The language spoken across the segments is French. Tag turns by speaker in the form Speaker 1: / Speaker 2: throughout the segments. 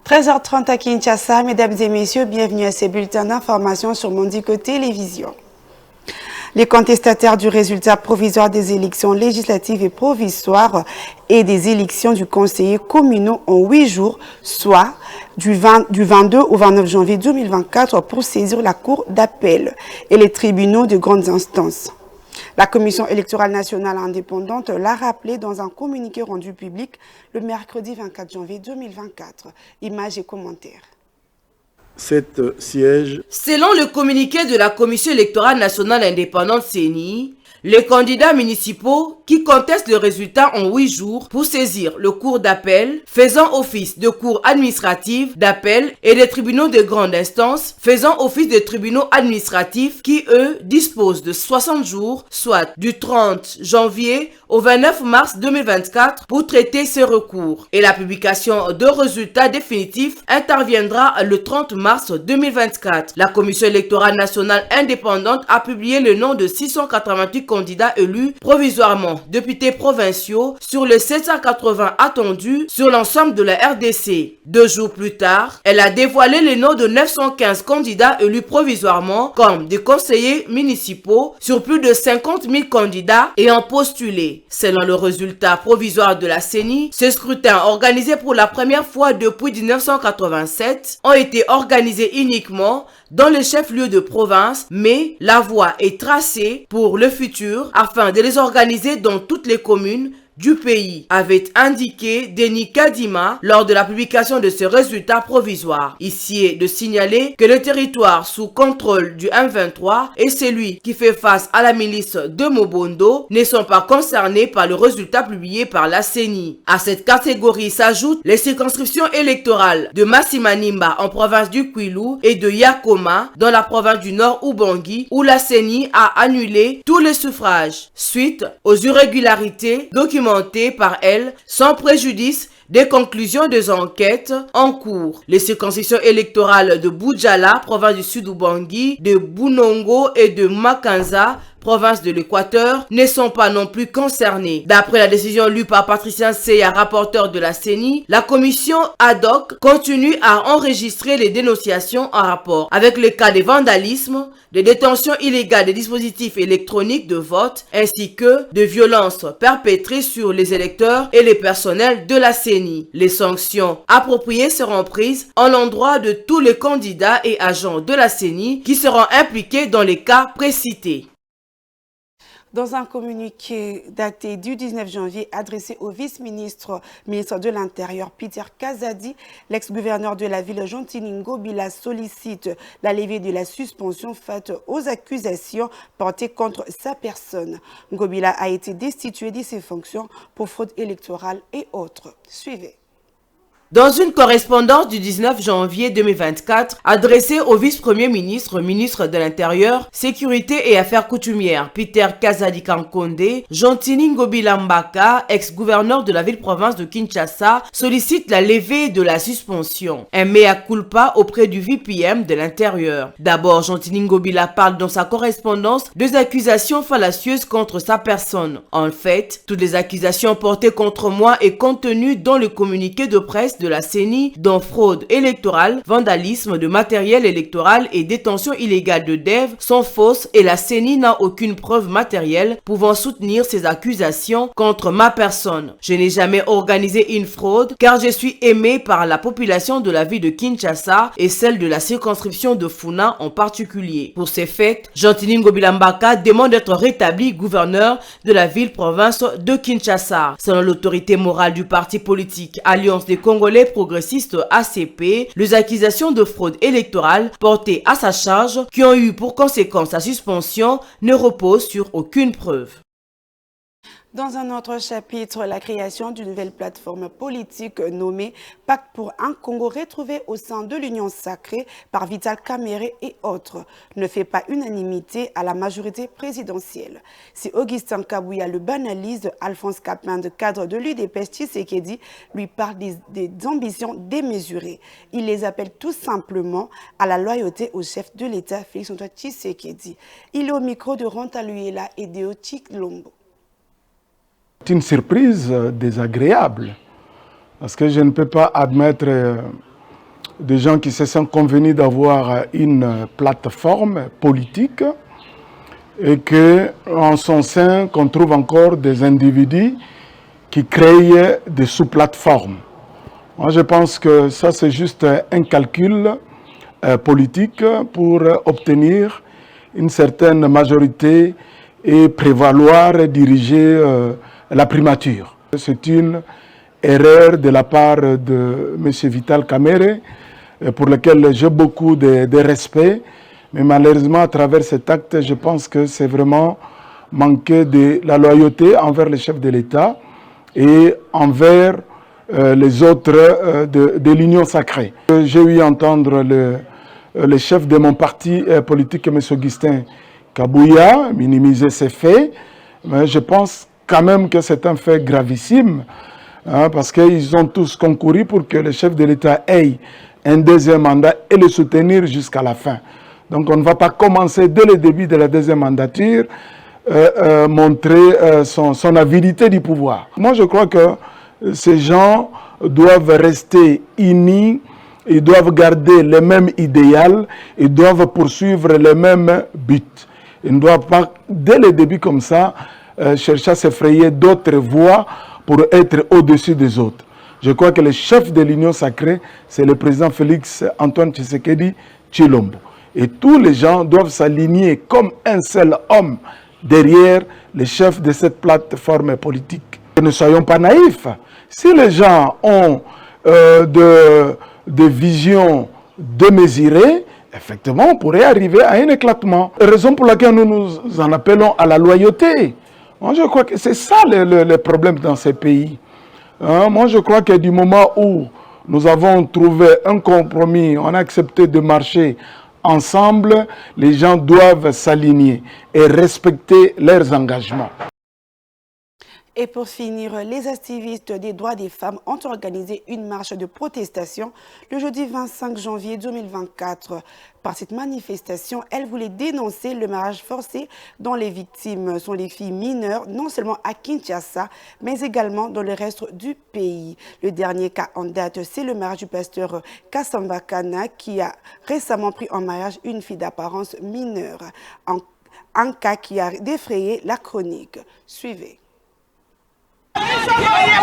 Speaker 1: 13h30 à Kinshasa, mesdames et messieurs, bienvenue à ces bulletins d'information sur Mondico Télévision. Les contestataires du résultat provisoire des élections législatives et provisoires et des élections du conseiller communaux ont 8 jours, soit du 22 au 29 janvier 2024, pour saisir la Cour d'appel et les tribunaux de grandes instances. La Commission électorale nationale indépendante l'a rappelé dans un communiqué rendu public le mercredi 24 janvier 2024. Images et commentaires.
Speaker 2: Selon le communiqué de la Commission électorale nationale indépendante CENI, les candidats municipaux qui contestent le résultat ont 8 jours pour saisir le cours d'appel faisant office de cour administrative d'appel et des tribunaux de grande instance faisant office de tribunaux administratifs qui, eux, disposent de 60 jours, soit du 30 janvier au 29 mars 2024 pour traiter ces recours. Et la publication de résultats définitifs interviendra le 30 mars 2024. La Commission électorale nationale indépendante a publié le nom de 688 candidats élus provisoirement députés provinciaux sur les 780 attendus sur l'ensemble de la RDC. 2 jours plus tard, elle a dévoilé les noms de 915 candidats élus provisoirement comme des conseillers municipaux sur plus de 50 000 candidats ayant postulé. Selon le résultat provisoire de la CENI, ces scrutins organisés pour la première fois depuis 1987 ont été organisés uniquement dans les chefs-lieux de province, mais la voie est tracée pour le futur afin de les organiser dans toutes les communes du pays, avait indiqué Denis Kadima lors de la publication de ce résultat provisoire. Ici est de signaler que le territoire sous contrôle du M23 et celui qui fait face à la milice de Mobondo ne sont pas concernés par le résultat publié par la CENI. À cette catégorie s'ajoutent les circonscriptions électorales de Massimanimba en province du Kwilu et de Yakoma dans la province du Nord Ubangi où la CENI a annulé tous les suffrages suite aux irrégularités documentées par elle sans préjudice des conclusions des enquêtes en cours. Les circonscriptions électorales de Boudjala, province du Sud Ubangi, de Bunongo et de Makanza, province de l'Équateur, ne sont pas non plus concernés. D'après la décision lue par Patricien Seya, rapporteur de la CENI, la commission ad hoc continue à enregistrer les dénonciations en rapport avec le cas de vandalisme, de détention illégale des dispositifs électroniques de vote, ainsi que de violences perpétrées sur les électeurs et les personnels de la CENI. Les sanctions appropriées seront prises en l'endroit de tous les candidats et agents de la CENI qui seront impliqués dans les cas précités.
Speaker 1: Dans un communiqué daté du 19 janvier adressé au vice-ministre, ministre de l'Intérieur Peter Kazadi, l'ex-gouverneur de la ville Jontini Ngobila sollicite la levée de la suspension faite aux accusations portées contre sa personne. Ngobila a été destitué de ses fonctions pour fraude électorale et autres. Suivez.
Speaker 2: Dans une correspondance du 19 janvier 2024 adressée au vice-premier ministre, ministre de l'Intérieur, Sécurité et Affaires coutumières, Peter Kazadi Kankonde, Jontini Ngobila Mbaka, ex-gouverneur de la ville-province de Kinshasa, sollicite la levée de la suspension. Un mea culpa auprès du VPM de l'Intérieur. D'abord, Jontini Ngobila parle dans sa correspondance des accusations fallacieuses contre sa personne. En fait, toutes les accusations portées contre moi et contenues dans le communiqué de presse de la CENI, dont fraude électorale, vandalisme de matériel électoral et détention illégale de dev, sont fausses et la CENI n'a aucune preuve matérielle pouvant soutenir ces accusations contre ma personne. Je n'ai jamais organisé une fraude car je suis aimé par la population de la ville de Kinshasa et celle de la circonscription de Funa en particulier. Pour ces faits, Jontini Ngobila Mbaka demande d'être rétabli gouverneur de la ville-province de Kinshasa. Selon l'autorité morale du parti politique Alliance des Congolais progressistes ACP, les accusations de fraude électorale portées à sa charge qui ont eu pour conséquence sa suspension ne reposent sur aucune preuve.
Speaker 1: Dans un autre chapitre, la création d'une nouvelle plateforme politique nommée Pacte pour un Congo retrouvé au sein de l'Union sacrée par Vital Kamerhe et autres ne fait pas unanimité à la majorité présidentielle. Si Augustin Kabouya le banalise, Alphonse Capin, de cadre de l'UDPS Tshisekedi, lui parle des ambitions démesurées. Il les appelle tout simplement à la loyauté au chef de l'État, Félix-Antoine Tshisekedi. Il est au micro de Rontaluela et de Otik Lombo.
Speaker 3: C'est une surprise désagréable, parce que je ne peux pas admettre des gens qui se sont convenus d'avoir une plateforme politique et qu'en son sein, qu'on trouve encore des individus qui créent des sous-plateformes. Moi, je pense que ça, c'est juste un calcul politique pour obtenir une certaine majorité et prévaloir et diriger la primature. C'est une erreur de la part de M. Vital Kamerhe, pour lequel j'ai beaucoup de respect, mais malheureusement, à travers cet acte, je pense que c'est vraiment manquer de la loyauté envers le chef de l'État et envers les autres de l'Union sacrée. J'ai eu à entendre le chef de mon parti politique, M. Augustin Kabouya, minimiser ces faits, mais je pense quand même que c'est un fait gravissime, hein, parce qu'ils ont tous concouru pour que le chef de l'État ait un deuxième mandat et le soutenir jusqu'à la fin. Donc on ne va pas commencer dès le début de la deuxième mandature montrer son avidité du pouvoir. Moi je crois que ces gens doivent rester unis, ils doivent garder le même idéal, ils doivent poursuivre le même but. Ils ne doivent pas, dès le début comme ça, chercher à s'effrayer d'autres voies pour être au-dessus des autres. Je crois que le chef de l'Union sacrée, c'est le président Félix Antoine Tshisekedi Tshilombo. Et tous les gens doivent s'aligner comme un seul homme derrière le chef de cette plateforme politique. Ne soyons pas naïfs. Si les gens ont des visions démesurées, effectivement, on pourrait arriver à un éclatement. Raison pour laquelle nous nous en appelons à la loyauté. Moi, je crois que c'est ça le problème dans ces pays. Hein? Moi, je crois que du moment où nous avons trouvé un compromis, on a accepté de marcher ensemble, les gens doivent s'aligner et respecter leurs engagements.
Speaker 1: Et pour finir, les activistes des droits des femmes ont organisé une marche de protestation le jeudi 25 janvier 2024. Par cette manifestation, elles voulaient dénoncer le mariage forcé dont les victimes sont les filles mineures, non seulement à Kinshasa, mais également dans le reste du pays. Le dernier cas en date, c'est le mariage du pasteur Kassamba Kana qui a récemment pris en mariage une fille d'apparence mineure. Un cas qui a défrayé la chronique. Suivez.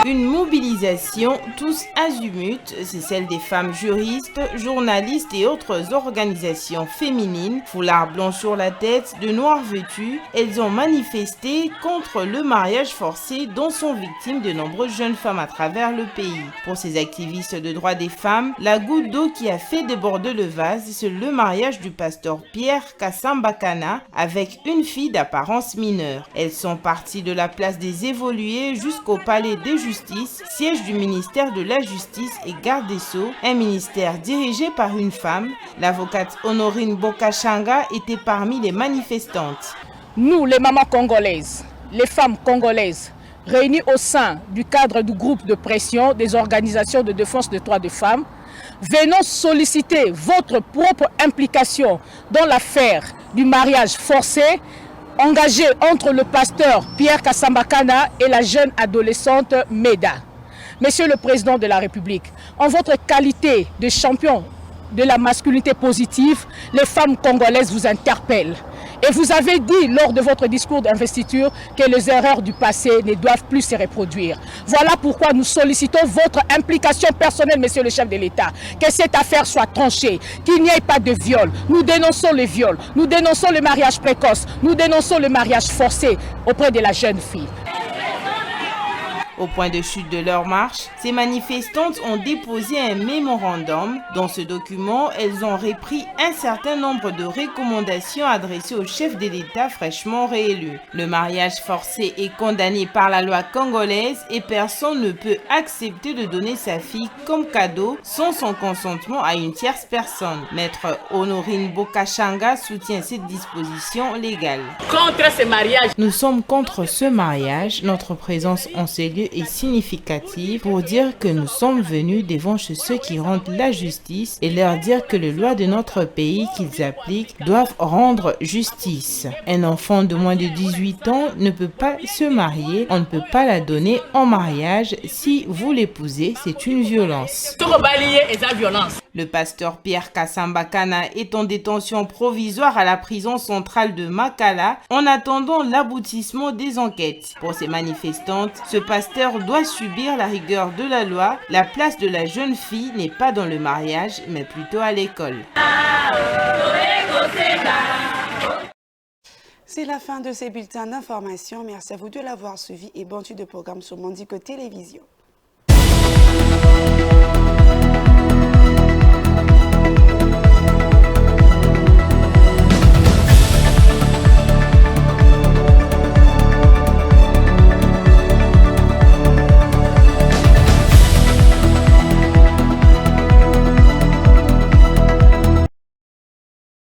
Speaker 2: Une mobilisation tous azimuts, c'est celle des femmes juristes, journalistes et autres organisations féminines. Foulard blanc sur la tête, de noir vêtues, elles ont manifesté contre le mariage forcé dont sont victimes de nombreuses jeunes femmes à travers le pays. Pour ces activistes de droits des femmes, la goutte d'eau qui a fait déborder le vase, c'est le mariage du pasteur Pierre Kassamba Kana avec une fille d'apparence mineure. Elles sont parties de la place des évolués jusqu'au palais de justice, siège du ministère de la Justice et garde des Sceaux, un ministère dirigé par une femme. L'avocate Honorine Bokachanga était parmi les manifestantes.
Speaker 4: Nous, les mamans congolaises, les femmes congolaises, réunies au sein du cadre du groupe de pression des organisations de défense des droits des femmes, venons solliciter votre propre implication dans l'affaire du mariage forcé engagé entre le pasteur Pierre Kassamba Kana et la jeune adolescente Meda. Monsieur le Président de la République, en votre qualité de champion de la masculinité positive, les femmes congolaises vous interpellent. Et vous avez dit lors de votre discours d'investiture que les erreurs du passé ne doivent plus se reproduire. Voilà pourquoi nous sollicitons votre implication personnelle, monsieur le chef de l'État. Que cette affaire soit tranchée, qu'il n'y ait pas de viol. Nous dénonçons les viols, nous dénonçons le mariage précoce, nous dénonçons le mariage forcé auprès de la jeune fille.
Speaker 2: Au point de chute de leur marche, ces manifestantes ont déposé un mémorandum. Dans ce document, elles ont repris un certain nombre de recommandations adressées au chef de l'État fraîchement réélu. Le mariage forcé est condamné par la loi congolaise et personne ne peut accepter de donner sa fille comme cadeau sans son consentement à une tierce personne. Maître Honorine Bokachanga soutient cette disposition légale.
Speaker 4: Contre ce mariage.
Speaker 2: Nous sommes contre ce mariage. Notre présence en ces lieux
Speaker 5: et significative pour dire que nous sommes venus devant ceux qui rendent la justice et leur dire que les lois de notre pays qu'ils appliquent doivent rendre justice. Un enfant de moins de 18 ans ne peut pas se marier, on ne peut pas la donner en mariage. Si vous l'épousez, c'est une violence. Le pasteur Pierre Kassambakana est en détention provisoire à la prison centrale de Makala en attendant l'aboutissement des enquêtes. Pour ces manifestantes, ce pasteur doit subir la rigueur de la loi. La place de la jeune fille n'est pas dans le mariage, mais plutôt à l'école.
Speaker 1: C'est la fin de ces bulletins d'information. Merci à vous de l'avoir suivi et bon suite de programme sur Mondico Télévision.